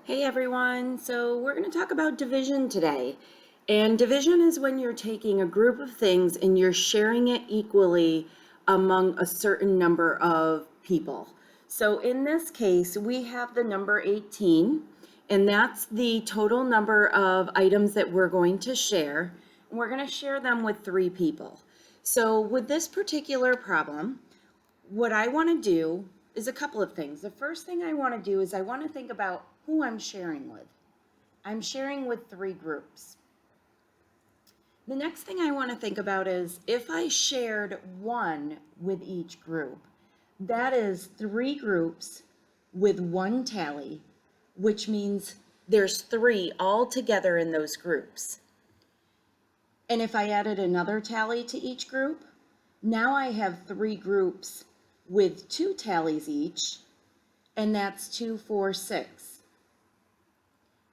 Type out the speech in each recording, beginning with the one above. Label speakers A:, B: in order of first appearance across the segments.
A: Hey everyone, so we're going to talk about division today. And division is when you're taking a group of things and you're sharing it equally among a certain number of people. So in this case, we have the number 18, and that's the total number of items that we're going to share. And we're going to share them with 3 people. So with this particular problem, what I want to do is a couple of things. The first thing I want to do is I want to think about who I'm sharing with. I'm sharing with 3 groups. The next thing I want to think about is if I shared 1 with each group, that is 3 groups with 1 tally, which means there's 3 all together in those groups. And if I added another tally to each group, now I have 3 groups with 2 tallies each, and that's 2, 4, 6.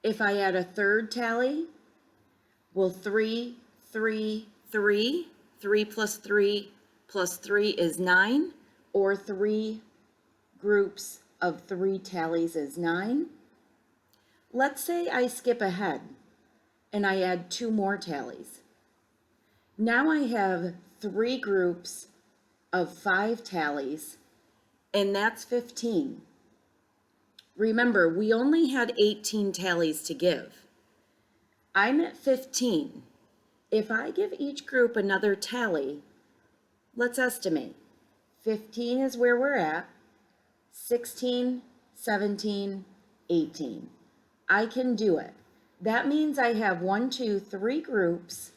A: If I add a third tally, well, 3, 3, 3, 3 plus 3 plus 3 is 9, or 3 groups of 3 tallies is 9. Let's say I skip ahead and I add 2 more tallies. Now I have 3 groups of 5 tallies, and that's 15. Remember, we only had 18 tallies to give. I'm at 15. If I give each group another tally, let's estimate. 15 is where we're at, 16, 17, 18. I can do it. That means I have 1, 2, 3 groups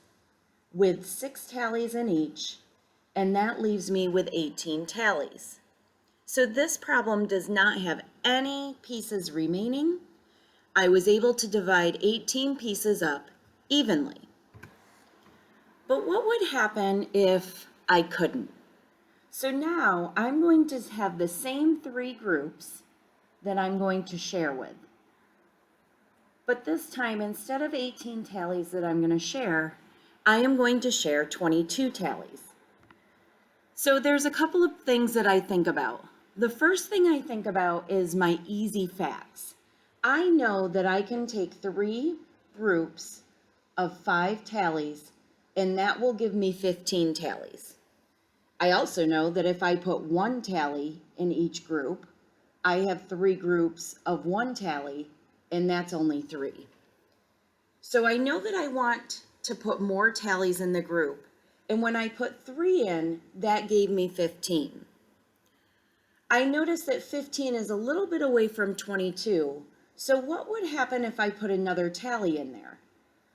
A: with 6 tallies in each, and that leaves me with 18 tallies. So this problem does not have any pieces remaining. I was able to divide 18 pieces up evenly. But what would happen if I couldn't? So now I'm going to have the same 3 groups that I'm going to share with. But this time, instead of 18 tallies that I'm going to share, I am going to share 22 tallies. So there's a couple of things that I think about. The first thing I think about is my easy facts. I know that I can take 3 groups of 5 tallies, and that will give me 15 tallies. I also know that if I put 1 tally in each group, I have 3 groups of 1 tally, and that's only 3. So I know that I want to put more tallies in the group, and when I put 3 in, that gave me 15. I noticed that 15 is a little bit away from 22, so what would happen if I put another tally in there?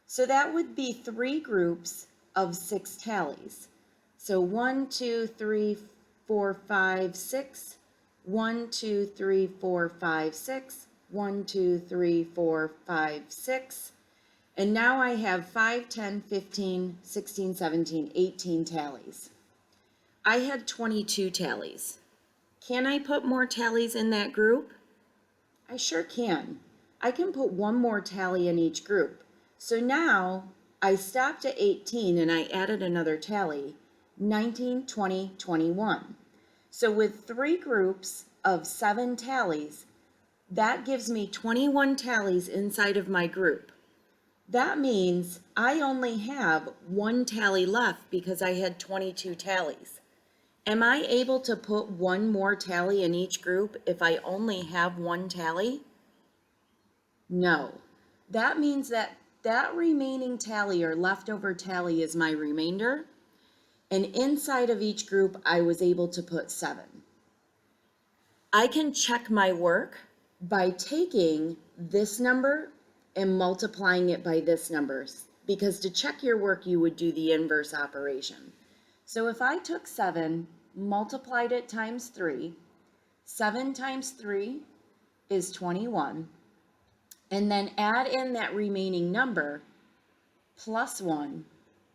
A: So that would be 3 groups of 6 tallies. So 1, 2, 3, 4, 5, 6, 1, 2, 3, 4, 5, 6, 1, 2, 3, 4, 5, 6. And now I have 5, 10, 15, 16, 17, 18 tallies. I had 22 tallies. Can I put more tallies in that group? I sure can. I can put 1 more tally in each group. So now I stopped at 18 and I added another tally, 19, 20, 21. So with 3 groups of 7 tallies, that gives me 21 tallies inside of my group. That means I only have 1 tally left because I had 22 tallies. Am I able to put 1 more tally in each group if I only have 1 tally? No. That means that remaining tally or leftover tally is my remainder, and inside of each group I was able to put 7. I can check my work by taking this number and multiplying it by this number, because to check your work you would do the inverse operation. So if I took 7, multiplied it times 3, 7 times 3 is 21, and then add in that remaining number, plus 1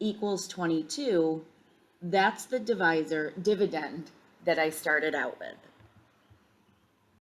A: equals 22, that's the divisor, dividend, that I started out with.